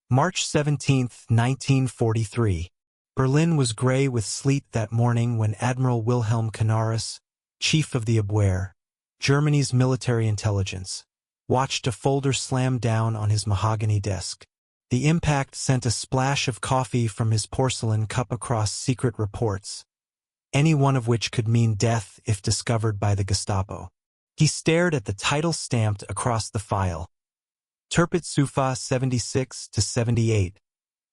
March 17, 1943. Berlin was gray with sleet that morning when Admiral Wilhelm Canaris, chief of the Abwehr, Germany's military intelligence, watched a folder slam down on his mahogany desk. The impact sent a splash of coffee from his porcelain cup across secret reports, any one of which could mean death if discovered by the Gestapo. He stared at the title stamped across the file. Terpitsufa 76-78.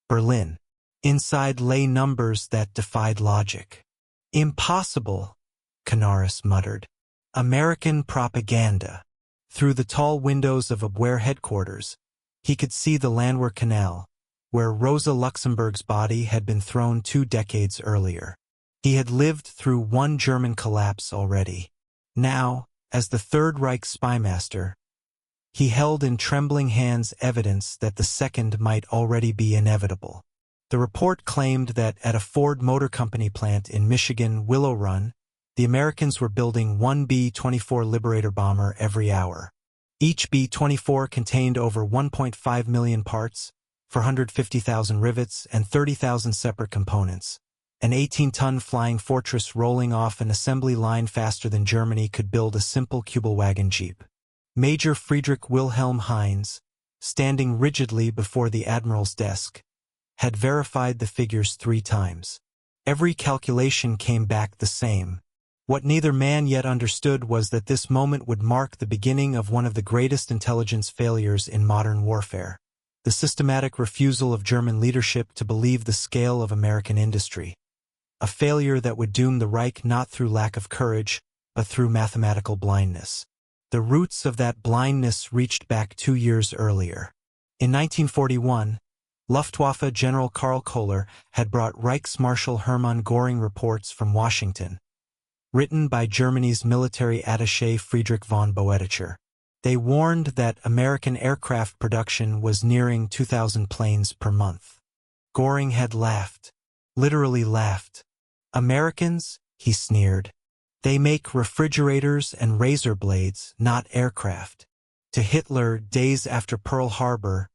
Berlin. Inside lay numbers that defied logic. Impossible, Canaris muttered. American propaganda. Through the tall windows of Abwehr headquarters, he could see the Landwehr Canal, where Rosa Luxemburg's body had been thrown 2 decades earlier. He had lived through one German collapse already. Now, as the Third Reich spymaster, he held in trembling hands evidence that the second might already be inevitable. The report claimed that at a Ford Motor Company plant in Michigan, Willow Run, the Americans were building one B-24 Liberator bomber every hour. Each B-24 contained over 1.5 million parts, 450,000 rivets, and 30,000 separate components. An 18-ton flying fortress rolling off an assembly line faster than Germany could build a simple Kübelwagen Jeep. Major Friedrich Wilhelm Heinz, standing rigidly before the Admiral's desk, had verified the figures 3 times. Every calculation came back the same. What neither man yet understood was that this moment would mark the beginning of one of the greatest intelligence failures in modern warfare, the systematic refusal of German leadership to believe the scale of American industry. A failure that would doom the Reich not through lack of courage, but through mathematical blindness. The roots of that blindness reached back 2 years earlier. In 1941, Luftwaffe General Karl Kohler had brought Reichsmarschall Hermann Göring reports from Washington, written by Germany's military attaché Friedrich von Boeticher. They warned that American aircraft production was nearing 2,000 planes per month. Göring had laughed, literally laughed. Americans, he sneered. They make refrigerators and razor blades, not aircraft. To Hitler, days after Pearl Harbor,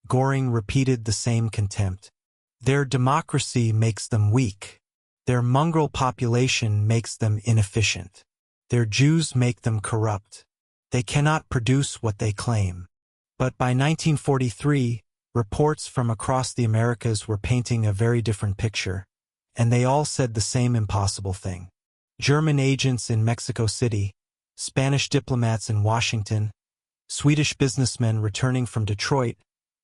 Göring repeated the same contempt. Their democracy makes them weak. Their mongrel population makes them inefficient. Their Jews make them corrupt. They cannot produce what they claim. But by 1943, reports from across the Americas were painting a very different picture, and they all said the same impossible thing. German agents in Mexico City, Spanish diplomats in Washington, Swedish businessmen returning from Detroit,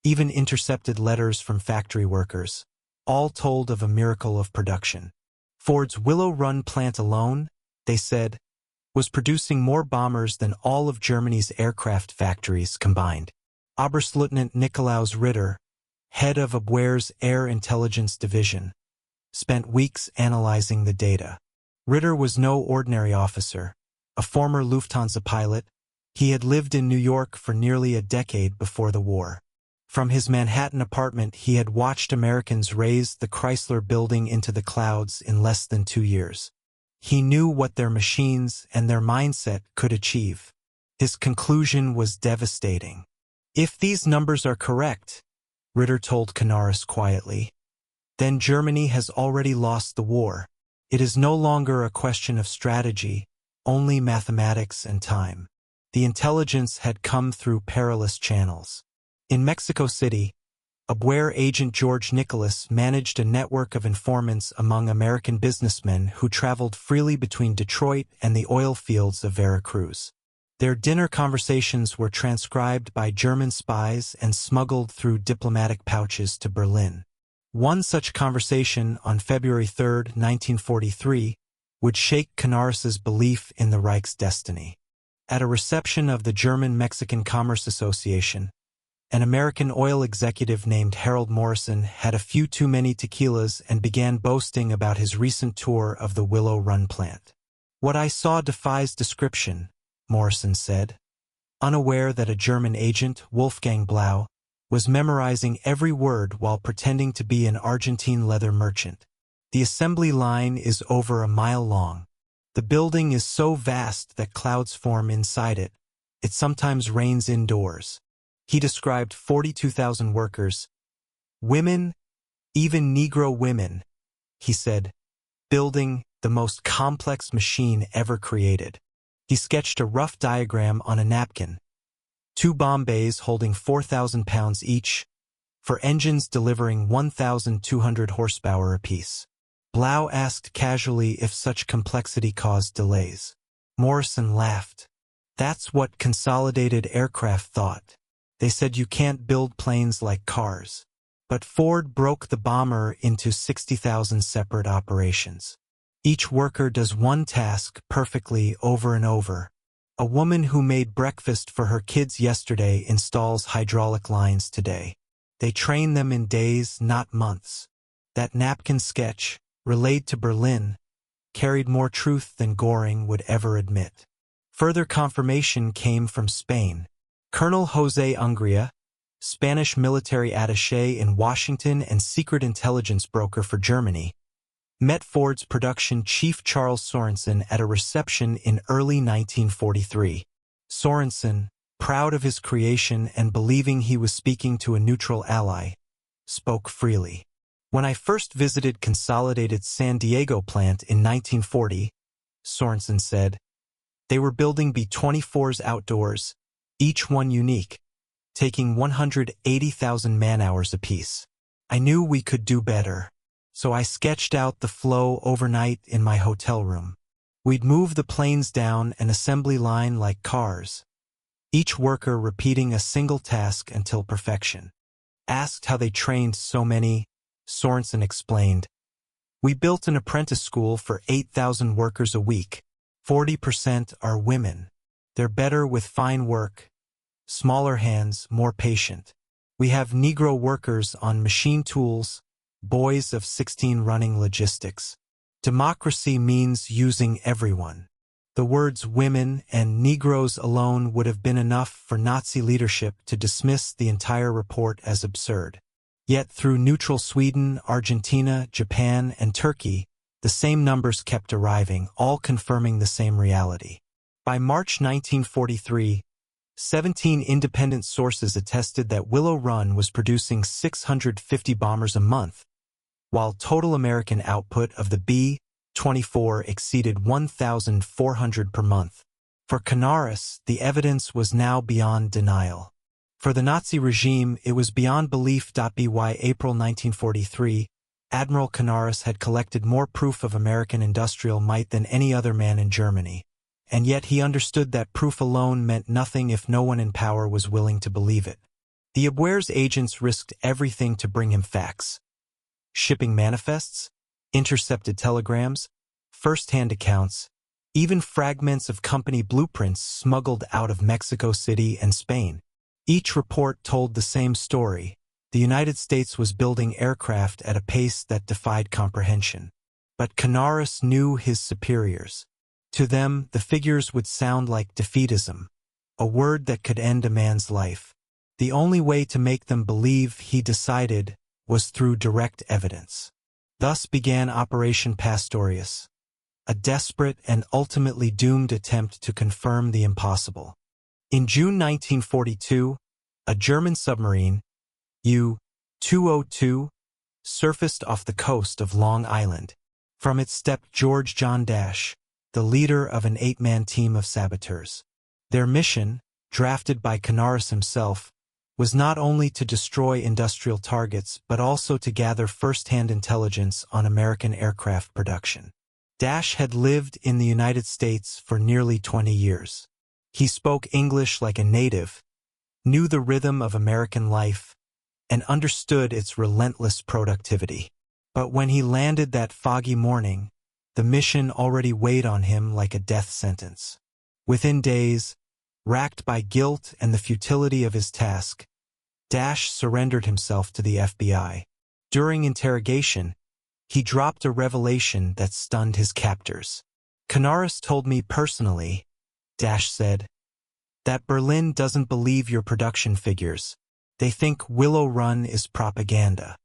even intercepted letters from factory workers, all told of a miracle of production. Ford's Willow Run plant alone, they said, was producing more bombers than all of Germany's aircraft factories combined. Oberstleutnant Nikolaus Ritter, head of Abwehr's Air Intelligence Division, spent weeks analyzing the data. Ritter was no ordinary officer, a former Lufthansa pilot. He had lived in New York for nearly a decade before the war. From his Manhattan apartment, he had watched Americans raise the Chrysler Building into the clouds in less than 2 years. He knew what their machines and their mindset could achieve. His conclusion was devastating. If these numbers are correct, Ritter told Canaris quietly, then Germany has already lost the war. It is no longer a question of strategy, only mathematics and time. The intelligence had come through perilous channels. In Mexico City, Abwehr agent George Nicholas managed a network of informants among American businessmen who traveled freely between Detroit and the oil fields of Veracruz. Their dinner conversations were transcribed by German spies and smuggled through diplomatic pouches to Berlin. One such conversation on February 3, 1943, would shake Canaris's belief in the Reich's destiny. At a reception of the German-Mexican Commerce Association, an American oil executive named Harold Morrison had a few too many tequilas and began boasting about his recent tour of the Willow Run plant. "What I saw defies description," Morrison said, unaware that a German agent, Wolfgang Blau, was memorizing every word while pretending to be an Argentine leather merchant. "The assembly line is over a mile long. The building is so vast that clouds form inside it. It sometimes rains indoors." He described 42,000 workers, Women, even Negro women, he said, building the most complex machine ever created. He sketched a rough diagram on a napkin. 2 bomb bays holding 4,000 pounds each, for engines delivering 1,200 horsepower apiece. Blau asked casually if such complexity caused delays. Morrison laughed. That's what Consolidated Aircraft thought. They said you can't build planes like cars. But Ford broke the bomber into 60,000 separate operations. Each worker does one task perfectly over and over. A woman who made breakfast for her kids yesterday installs hydraulic lines today. They train them in days, not months. That napkin sketch, relayed to Berlin, carried more truth than Göring would ever admit. Further confirmation came from Spain. Colonel José Ungría, Spanish military attaché in Washington and secret intelligence broker for Germany, met Ford's production chief Charles Sorensen at a reception in early 1943. Sorensen, proud of his creation and believing he was speaking to a neutral ally, spoke freely. When I first visited Consolidated's San Diego plant in 1940, Sorensen said, they were building B-24s outdoors, each one unique, taking 180,000 man-hours apiece. I knew we could do better, so I sketched out the flow overnight in my hotel room. We'd move the planes down an assembly line like cars, each worker repeating a single task until perfection. Asked how they trained so many, Sorensen explained, we built an apprentice school for 8,000 workers a week. 40% are women. They're better with fine work, smaller hands, more patient. We have Negro workers on machine tools, boys of 16 running logistics. Democracy means using everyone. The words women and Negroes alone would have been enough for Nazi leadership to dismiss the entire report as absurd. Yet through neutral Sweden, Argentina, Japan, and Turkey, the same numbers kept arriving, all confirming the same reality. By March 1943, 17 independent sources attested that Willow Run was producing 650 bombers a month, while total American output of the B-24 exceeded 1,400 per month. For Canaris, the evidence was now beyond denial. For the Nazi regime, it was beyond belief. By April 1943, Admiral Canaris had collected more proof of American industrial might than any other man in Germany. And yet he understood that proof alone meant nothing if no one in power was willing to believe it. The Abwehr's agents risked everything to bring him facts. Shipping manifests, intercepted telegrams, first-hand accounts, even fragments of company blueprints smuggled out of Mexico City and Spain. Each report told the same story. The United States was building aircraft at a pace that defied comprehension. But Canaris knew his superiors. To them, the figures would sound like defeatism, a word that could end a man's life. The only way to make them believe, he decided, was through direct evidence. Thus began Operation Pastorius, a desperate and ultimately doomed attempt to confirm the impossible. In June 1942, a German submarine, U-202, surfaced off the coast of Long Island. From it stepped George John Dash, the leader of an 8-man team of saboteurs. Their mission, drafted by Canaris himself, was not only to destroy industrial targets but also to gather first-hand intelligence on American aircraft production. Dash had lived in the United States for nearly 20 years. He spoke English like a native, knew the rhythm of American life, and understood its relentless productivity. But when he landed that foggy morning, the mission already weighed on him like a death sentence. Within days, racked by guilt and the futility of his task, Dash surrendered himself to the FBI. During interrogation, he dropped a revelation that stunned his captors. Canaris told me personally, Dash said, that Berlin doesn't believe your production figures. They think Willow Run is propaganda.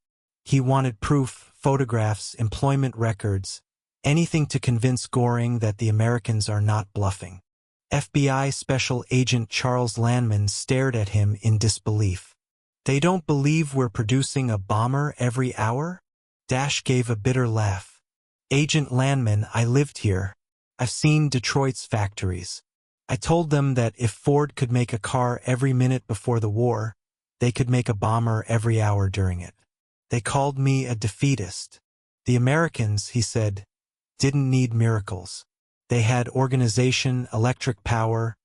He wanted proof, photographs, employment records, anything to convince Göring that the Americans are not bluffing. FBI Special Agent Charles Landman stared at him in disbelief. They don't believe we're producing a bomber every hour? Dash gave a bitter laugh. Agent Landman, I lived here. I've seen Detroit's factories. I told them that if Ford could make a car every minute before the war, they could make a bomber every hour during it. They called me a defeatist. The Americans, he said, didn't need miracles. They had organization, electric power,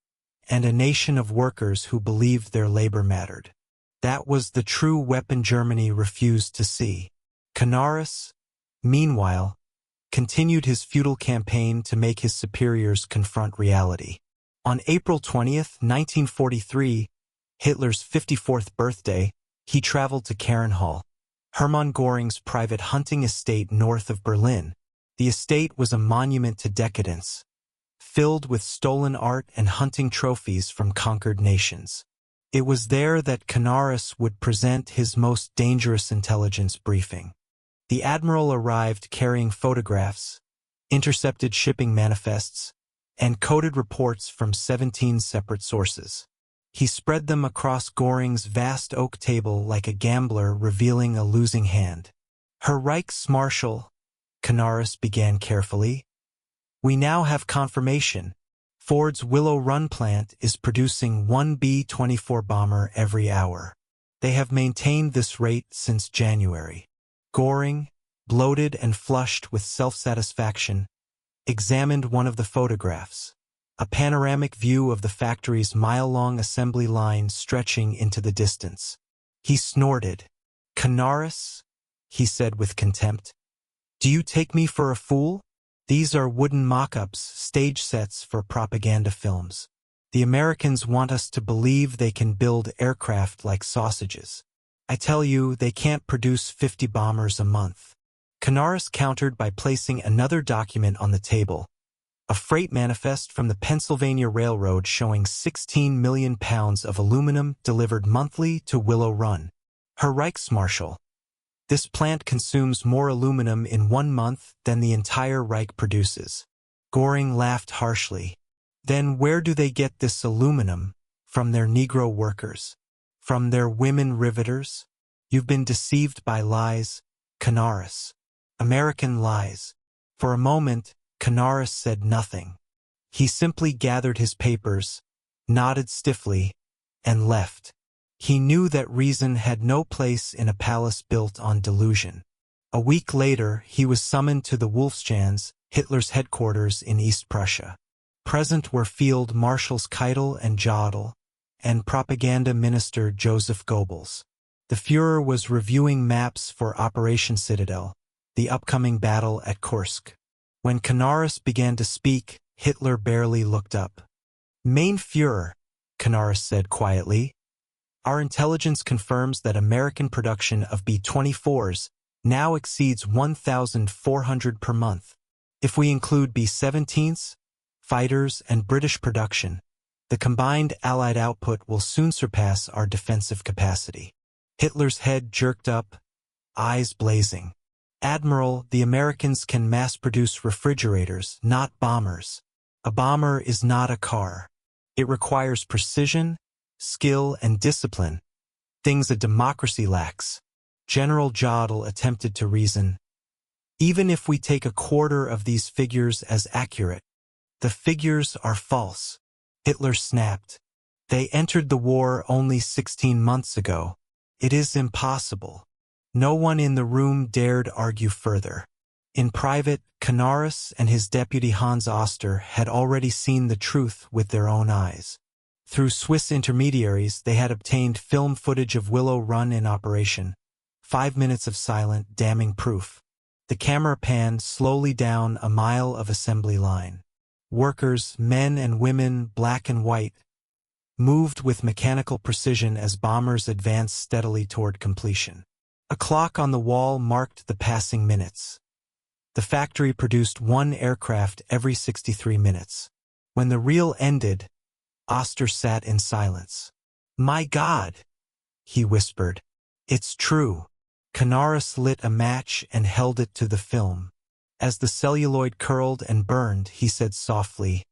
and a nation of workers who believed their labor mattered. That was the true weapon Germany refused to see. Canaris, meanwhile, continued his futile campaign to make his superiors confront reality. On April 20th, 1943, Hitler's 54th birthday, he traveled to Carenhall, Hermann Göring's private hunting estate north of Berlin. The estate was a monument to decadence, filled with stolen art and hunting trophies from conquered nations. It was there that Canaris would present his most dangerous intelligence briefing. The Admiral arrived carrying photographs, intercepted shipping manifests, and coded reports from 17 separate sources. He spread them across Göring's vast oak table like a gambler revealing a losing hand. Herr Reichsmarschall, Canaris began carefully, we now have confirmation. Ford's Willow Run plant is producing one B-24 bomber every hour. They have maintained this rate since January. Göring, bloated and flushed with self-satisfaction, examined one of the photographs, a panoramic view of the factory's mile-long assembly line stretching into the distance. He snorted. Canaris, he said with contempt, do you take me for a fool? These are wooden mock-ups, stage sets for propaganda films. The Americans want us to believe they can build aircraft like sausages. I tell you, they can't produce 50 bombers a month. Canaris countered by placing another document on the table, a freight manifest from the Pennsylvania Railroad showing 16 million pounds of aluminum delivered monthly to Willow Run. Herr Reichsmarschall, this plant consumes more aluminum in 1 month than the entire Reich produces. Göring laughed harshly. Then where do they get this aluminum? From their Negro workers? From their women riveters? You've been deceived by lies, Canaris. American lies. For a moment, Canaris said nothing. He simply gathered his papers, nodded stiffly, and left. He knew that reason had no place in a palace built on delusion. A week later, he was summoned to the Wolfschanz, Hitler's headquarters in East Prussia. Present were Field Marshals Keitel and Jodl, and Propaganda Minister Joseph Goebbels. The Führer was reviewing maps for Operation Citadel, the upcoming battle at Kursk. When Canaris began to speak, Hitler barely looked up. Mein Führer, Canaris said quietly, our intelligence confirms that American production of B-24s now exceeds 1,400 per month. If we include B-17s, fighters, and British production, the combined Allied output will soon surpass our defensive capacity. Hitler's head jerked up, eyes blazing. Admiral, the Americans can mass-produce refrigerators, not bombers. A bomber is not a car. It requires precision, skill, and discipline, things a democracy lacks. General Jodl attempted to reason. Even if we take a quarter of these figures as accurate, the figures are false. Hitler snapped. They entered the war only 16 months ago. It is impossible. No one in the room dared argue further. In private, Canaris and his deputy Hans Oster had already seen the truth with their own eyes. Through Swiss intermediaries, they had obtained film footage of Willow Run in operation. 5 minutes of silent, damning proof. The camera panned slowly down a mile of assembly line. Workers, men and women, black and white, moved with mechanical precision as bombers advanced steadily toward completion. A clock on the wall marked the passing minutes. The factory produced 1 aircraft every 63 minutes. When the reel ended, Oster sat in silence. My God, he whispered. It's true. Canaris lit a match and held it to the film. As the celluloid curled and burned, he said softly,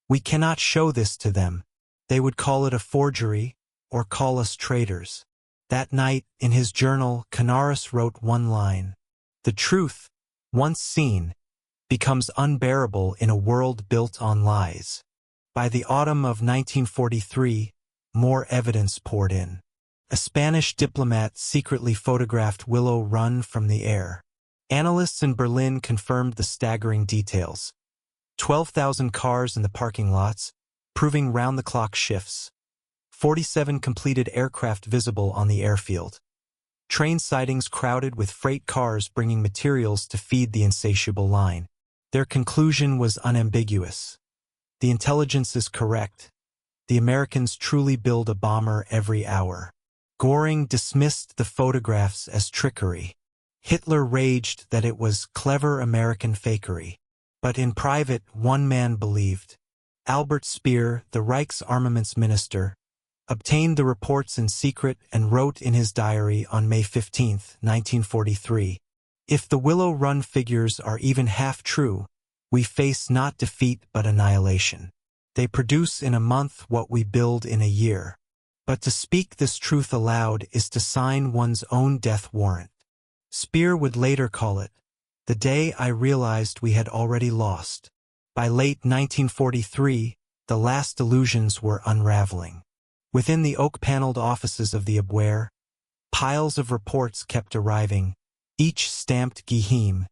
we cannot show this to them. They would call it a forgery or call us traitors. That night, in his journal, Canaris wrote one line: "The truth, once seen, becomes unbearable in a world built on lies." By the autumn of 1943, more evidence poured in. A Spanish diplomat secretly photographed Willow Run from the air. Analysts in Berlin confirmed the staggering details: 12,000 cars in the parking lots, proving round-the-clock shifts. 47 completed aircraft visible on the airfield. Train sightings crowded with freight cars bringing materials to feed the insatiable line. Their conclusion was unambiguous. The intelligence is correct. The Americans truly build a bomber every hour. Göring dismissed the photographs as trickery. Hitler raged that it was clever American fakery. But in private, one man believed. Albert Speer, the Reich's armaments minister, obtained the reports in secret and wrote in his diary on May 15, 1943, "If the Willow Run figures are even half true, we face not defeat but annihilation. They produce in a month what we build in a year. But to speak this truth aloud is to sign one's own death warrant." Speer would later call it, "The day I realized we had already lost." By late 1943, the last illusions were unraveling. Within the oak-paneled offices of the Abwehr, piles of reports kept arriving, each stamped Geheim,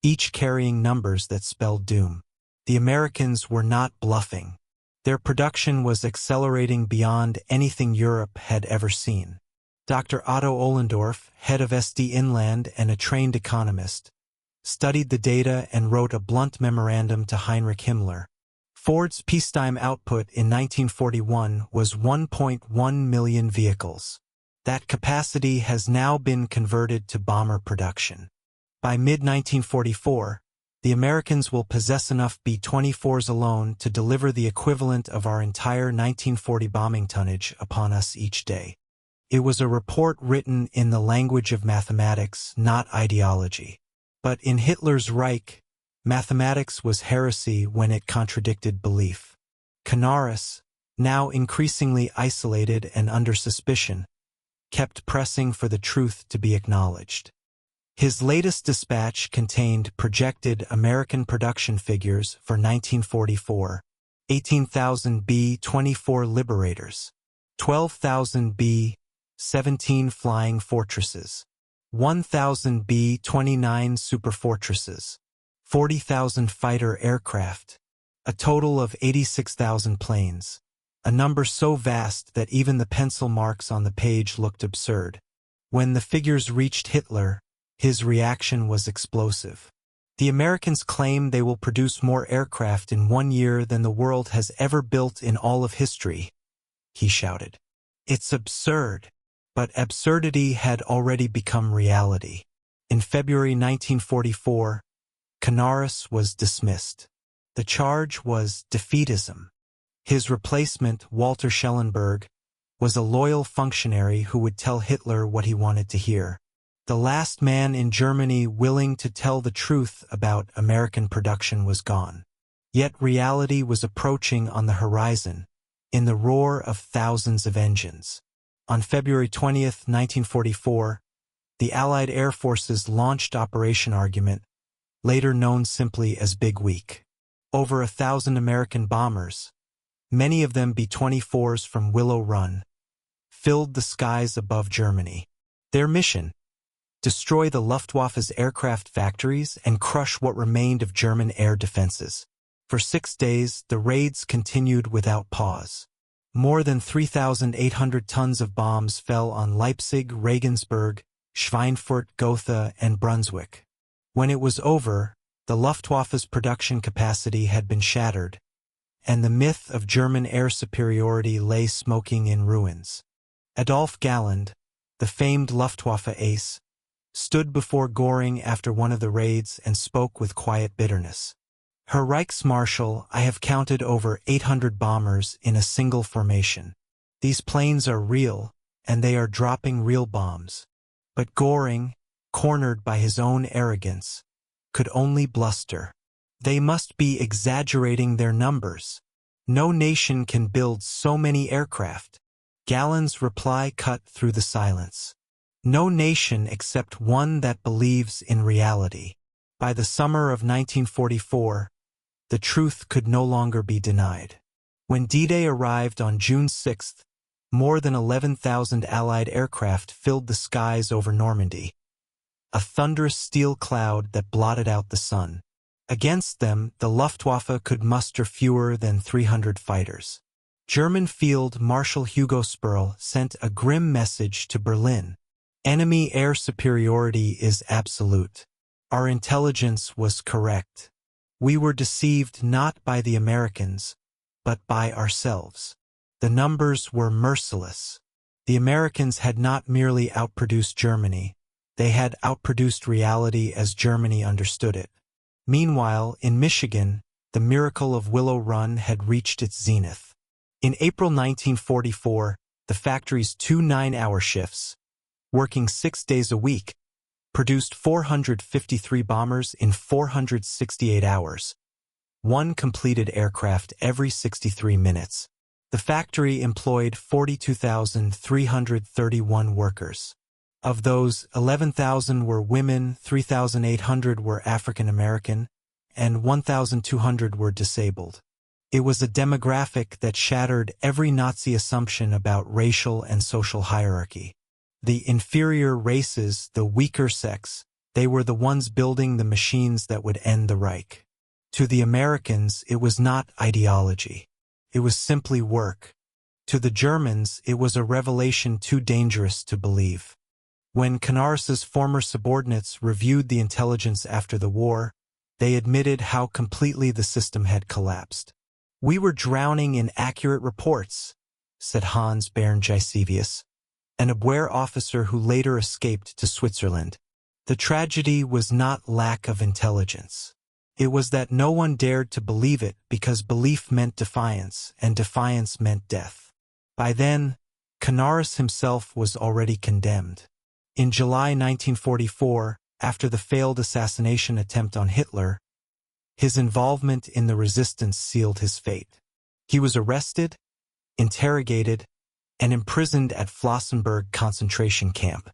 each carrying numbers that spelled doom. The Americans were not bluffing. Their production was accelerating beyond anything Europe had ever seen. Dr. Otto Ohlendorf, head of SD Inland and a trained economist, studied the data and wrote a blunt memorandum to Heinrich Himmler. Ford's peacetime output in 1941 was 1.1 million vehicles. That capacity has now been converted to bomber production. By mid-1944, the Americans will possess enough B-24s alone to deliver the equivalent of our entire 1940 bombing tonnage upon us each day. It was a report written in the language of mathematics, not ideology. But in Hitler's Reich, mathematics was heresy when it contradicted belief. Canaris, now increasingly isolated and under suspicion, kept pressing for the truth to be acknowledged. His latest dispatch contained projected American production figures for 1944: 18,000 B-24 Liberators, 12,000 B-17 Flying Fortresses, 1,000 B-29 Superfortresses, 40,000 fighter aircraft, a total of 86,000 planes, a number so vast that even the pencil marks on the page looked absurd. When the figures reached Hitler, his reaction was explosive. "The Americans claim they will produce more aircraft in 1 year than the world has ever built in all of history," he shouted. "It's absurd." But absurdity had already become reality. In February 1944, Canaris was dismissed. The charge was defeatism. His replacement, Walter Schellenberg, was a loyal functionary who would tell Hitler what he wanted to hear. The last man in Germany willing to tell the truth about American production was gone. Yet reality was approaching on the horizon, in the roar of thousands of engines. On February 20, 1944, the Allied Air Forces launched Operation Argument, later known simply as Big Week. Over 1,000 American bombers, many of them B-24s from Willow Run, filled the skies above Germany. Their mission: destroy the Luftwaffe's aircraft factories and crush what remained of German air defenses. For 6 days, the raids continued without pause. More than 3,800 tons of bombs fell on Leipzig, Regensburg, Schweinfurt, Gotha, and Brunswick. When it was over, the Luftwaffe's production capacity had been shattered, and the myth of German air superiority lay smoking in ruins. Adolf Galland, the famed Luftwaffe ace, stood before Göring after one of the raids and spoke with quiet bitterness. "Herr Reichsmarschall, I have counted over 800 bombers in a single formation. These planes are real, and they are dropping real bombs." But Göring, cornered by his own arrogance, could only bluster. "They must be exaggerating their numbers. No nation can build so many aircraft." Gallen's reply cut through the silence. No nation except one that believes in reality. By the summer of 1944, the truth could no longer be denied. When D-Day arrived on June 6, more than 11,000 Allied aircraft filled the skies over Normandy, a thunderous steel cloud that blotted out the sun. Against them, the Luftwaffe could muster fewer than 300 fighters. German Field Marshal Hugo Sperl sent a grim message to Berlin. Enemy air superiority is absolute. Our intelligence was correct. We were deceived not by the Americans, but by ourselves. The numbers were merciless. The Americans had not merely outproduced Germany, they had outproduced reality as Germany understood it. Meanwhile, in Michigan, the miracle of Willow Run had reached its zenith. In April 1944, the factory's 2 9-hour shifts, working 6 days a week, produced 453 bombers in 468 hours, one completed aircraft every 63 minutes. The factory employed 42,331 workers. Of those, 11,000 were women, 3,800 were African American, and 1,200 were disabled. It was a demographic that shattered every Nazi assumption about racial and social hierarchy. The inferior races, the weaker sex, they were the ones building the machines that would end the Reich. To the Americans, it was not ideology. It was simply work. To the Germans, it was a revelation too dangerous to believe. When Canaris's former subordinates reviewed the intelligence after the war, they admitted how completely the system had collapsed. "We were drowning in accurate reports," said Hans Berngisevius, an Abwehr officer who later escaped to Switzerland. The tragedy was not lack of intelligence. It was that no one dared to believe it because belief meant defiance, and defiance meant death. By then, Canaris himself was already condemned. In July 1944, after the failed assassination attempt on Hitler, his involvement in the resistance sealed his fate. He was arrested, interrogated, and imprisoned at Flossenburg concentration camp.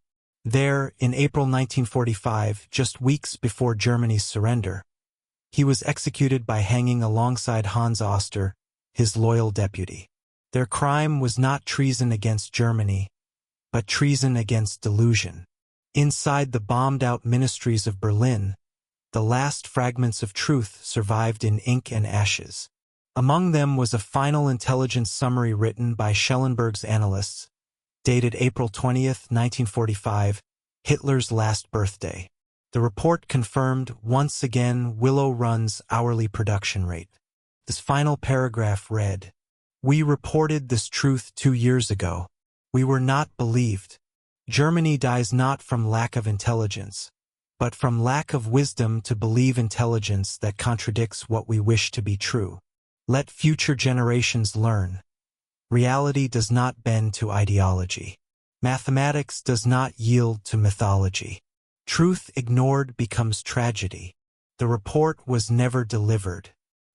There, in April 1945, just weeks before Germany's surrender, he was executed by hanging alongside Hans Oster, his loyal deputy. Their crime was not treason against Germany, but treason against delusion. Inside the bombed-out ministries of Berlin, the last fragments of truth survived in ink and ashes. Among them was a final intelligence summary written by Schellenberg's analysts, dated April 20, 1945, Hitler's last birthday. The report confirmed once again Willow Run's hourly production rate. This final paragraph read, "We reported this truth 2 years ago. We were not believed. Germany dies not from lack of intelligence, but from lack of wisdom to believe intelligence that contradicts what we wish to be true. Let future generations learn. Reality does not bend to ideology. Mathematics does not yield to mythology. Truth ignored becomes tragedy." The report was never delivered.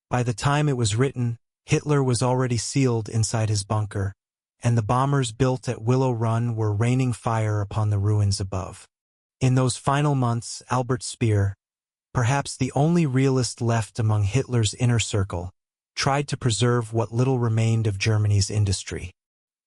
By the time it was written, Hitler was already sealed inside his bunker, and the bombers built at Willow Run were raining fire upon the ruins above. In those final months, Albert Speer, perhaps the only realist left among Hitler's inner circle, tried to preserve what little remained of Germany's industry.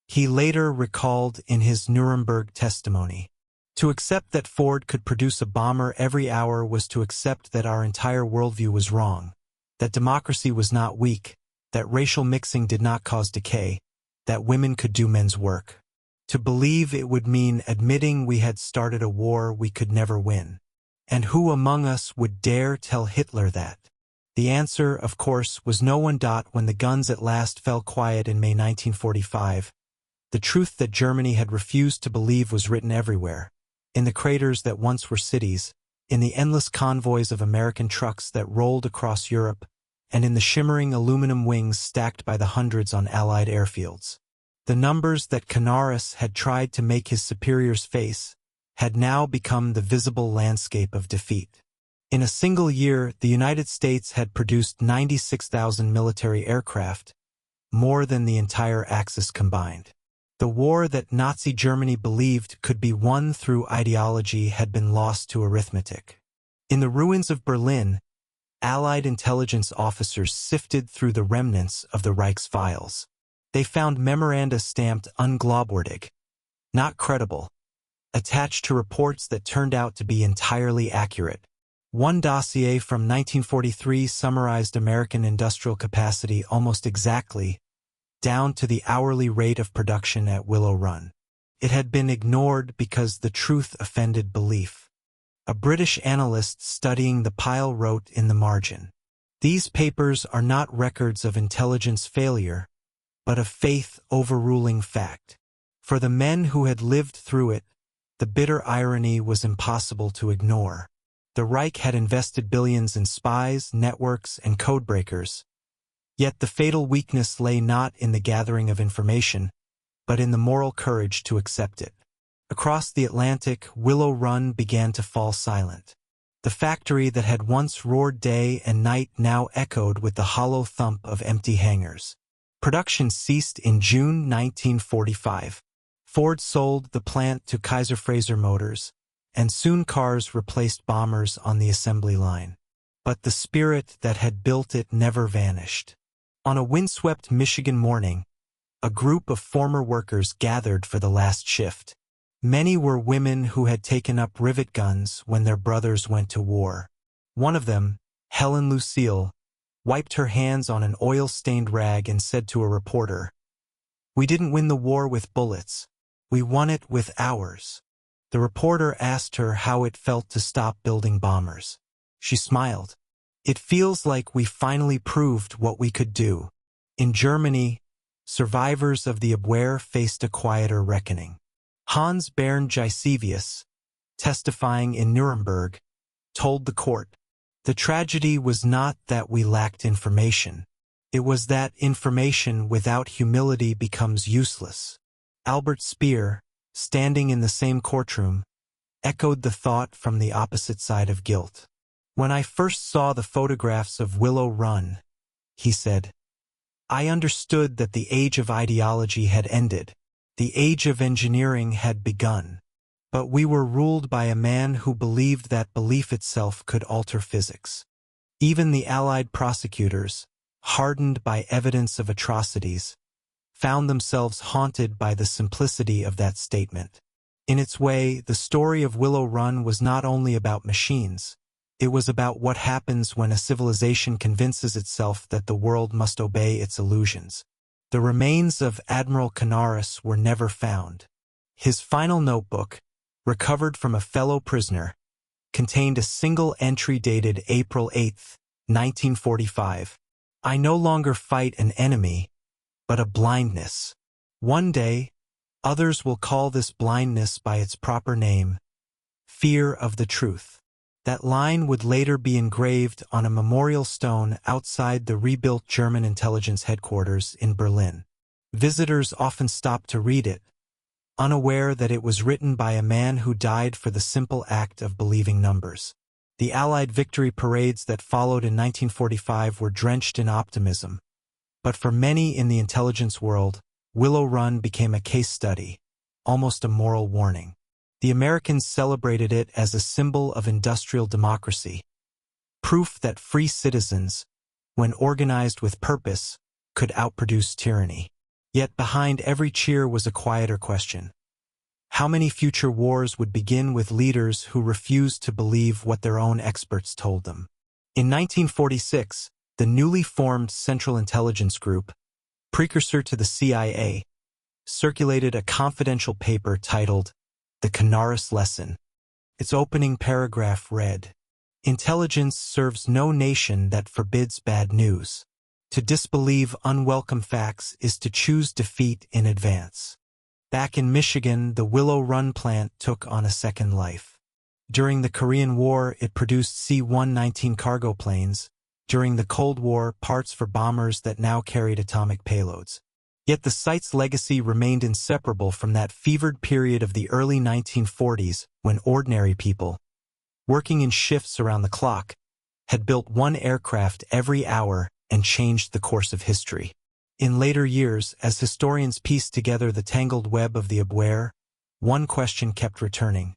He later recalled in his Nuremberg testimony, "To accept that Ford could produce a bomber every hour was to accept that our entire worldview was wrong, that democracy was not weak, that racial mixing did not cause decay, that women could do men's work. To believe it would mean admitting we had started a war we could never win. And who among us would dare tell Hitler that?" The answer, of course, was no one. When the guns at last fell quiet in May 1945, the truth that Germany had refused to believe was written everywhere, in the craters that once were cities, in the endless convoys of American trucks that rolled across Europe, and in the shimmering aluminum wings stacked by the hundreds on Allied airfields. The numbers that Canaris had tried to make his superiors face had now become the visible landscape of defeat. In a single year, the United States had produced 96,000 military aircraft, more than the entire Axis combined. The war that Nazi Germany believed could be won through ideology had been lost to arithmetic. In the ruins of Berlin, Allied intelligence officers sifted through the remnants of the Reich's files. They found memoranda stamped unglaubwürdig, not credible, attached to reports that turned out to be entirely accurate. One dossier from 1943 summarized American industrial capacity almost exactly, down to the hourly rate of production at Willow Run. It had been ignored because the truth offended belief. A British analyst studying the pile wrote in the margin, "These papers are not records of intelligence failure, but of faith overruling fact." For the men who had lived through it, the bitter irony was impossible to ignore. The Reich had invested billions in spies, networks, and codebreakers. Yet the fatal weakness lay not in the gathering of information, but in the moral courage to accept it. Across the Atlantic, Willow Run began to fall silent. The factory that had once roared day and night now echoed with the hollow thump of empty hangars. Production ceased in June 1945. Ford sold the plant to Kaiser Frazer Motors, and soon cars replaced bombers on the assembly line. But the spirit that had built it never vanished. On a windswept Michigan morning, a group of former workers gathered for the last shift. Many were women who had taken up rivet guns when their brothers went to war. One of them, Helen Lucille, wiped her hands on an oil-stained rag and said to a reporter, "We didn't win the war with bullets. We won it with ours." The reporter asked her how it felt to stop building bombers. She smiled. "It feels like we finally proved what we could do." In Germany, survivors of the Abwehr faced a quieter reckoning. Hans Bernd Gisevius, testifying in Nuremberg, told the court, "The tragedy was not that we lacked information. It was that information without humility becomes useless." Albert Speer, standing in the same courtroom, echoed the thought from the opposite side of guilt. "When I first saw the photographs of Willow Run," he said, "I understood that the age of ideology had ended. The age of engineering had begun. But we were ruled by a man who believed that belief itself could alter physics." Even the Allied prosecutors, hardened by evidence of atrocities, found themselves haunted by the simplicity of that statement. In its way, the story of Willow Run was not only about machines. It was about what happens when a civilization convinces itself that the world must obey its illusions. The remains of Admiral Canaris were never found. His final notebook, recovered from a fellow prisoner, contained a single entry dated April 8, 1945. "I no longer fight an enemy, but a blindness. One day, others will call this blindness by its proper name, fear of the truth." That line would later be engraved on a memorial stone outside the rebuilt German intelligence headquarters in Berlin. Visitors often stopped to read it, unaware that it was written by a man who died for the simple act of believing numbers. The Allied victory parades that followed in 1945 were drenched in optimism, but for many in the intelligence world, Willow Run became a case study, almost a moral warning. The Americans celebrated it as a symbol of industrial democracy, proof that free citizens, when organized with purpose, could outproduce tyranny. Yet behind every cheer was a quieter question. How many future wars would begin with leaders who refused to believe what their own experts told them? In 1946, the newly formed Central Intelligence Group, precursor to the CIA, circulated a confidential paper titled The Canaris Lesson. Its opening paragraph read, "Intelligence serves no nation that forbids bad news. To disbelieve unwelcome facts is to choose defeat in advance." Back in Michigan, the Willow Run plant took on a second life. During the Korean War, it produced C-119 cargo planes. During the Cold War, parts for bombers that now carried atomic payloads. Yet the site's legacy remained inseparable from that fevered period of the early 1940s when ordinary people, working in shifts around the clock, had built one aircraft every hour and changed the course of history. In later years, as historians pieced together the tangled web of the Abwehr, one question kept returning.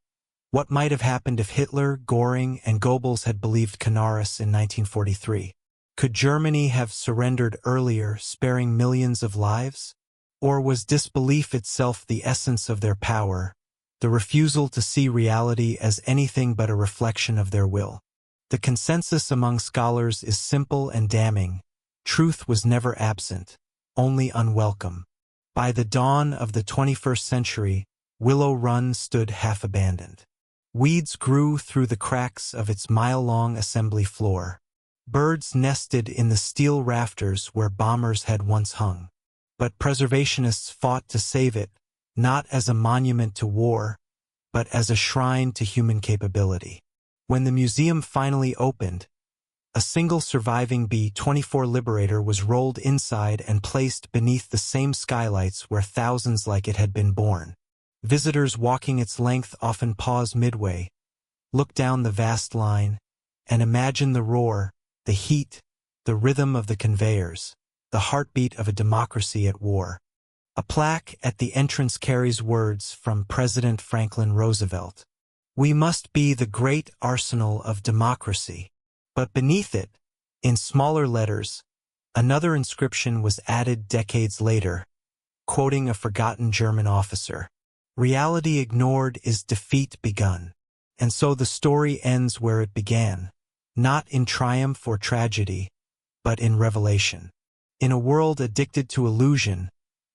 What might have happened if Hitler, Göring, and Goebbels had believed Canaris in 1943? Could Germany have surrendered earlier, sparing millions of lives? Or was disbelief itself the essence of their power, the refusal to see reality as anything but a reflection of their will? The consensus among scholars is simple and damning. Truth was never absent, only unwelcome. By the dawn of the 21st century, Willow Run stood half-abandoned. Weeds grew through the cracks of its mile-long assembly floor. Birds nested in the steel rafters where bombers had once hung. But preservationists fought to save it, not as a monument to war, but as a shrine to human capability. When the museum finally opened, a single surviving B-24 Liberator was rolled inside and placed beneath the same skylights where thousands like it had been born. Visitors walking its length often pause midway, look down the vast line, and imagine the roar, the heat, the rhythm of the conveyors, the heartbeat of a democracy at war. A plaque at the entrance carries words from President Franklin Roosevelt. "We must be the great arsenal of democracy." But beneath it, in smaller letters, another inscription was added decades later, quoting a forgotten German officer. "Reality ignored is defeat begun." And so the story ends where it began, not in triumph or tragedy, but in revelation. In a world addicted to illusion,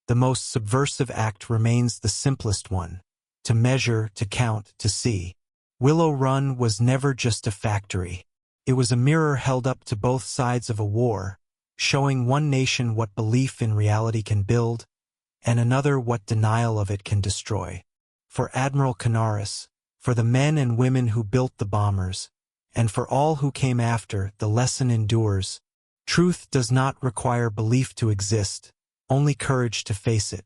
the most subversive act remains the simplest one: to measure, to count, to see. Willow Run was never just a factory. It was a mirror held up to both sides of a war, showing one nation what belief in reality can build, and another what denial of it can destroy. For Admiral Canaris, for the men and women who built the bombers, and for all who came after, the lesson endures. Truth does not require belief to exist, only courage to face it.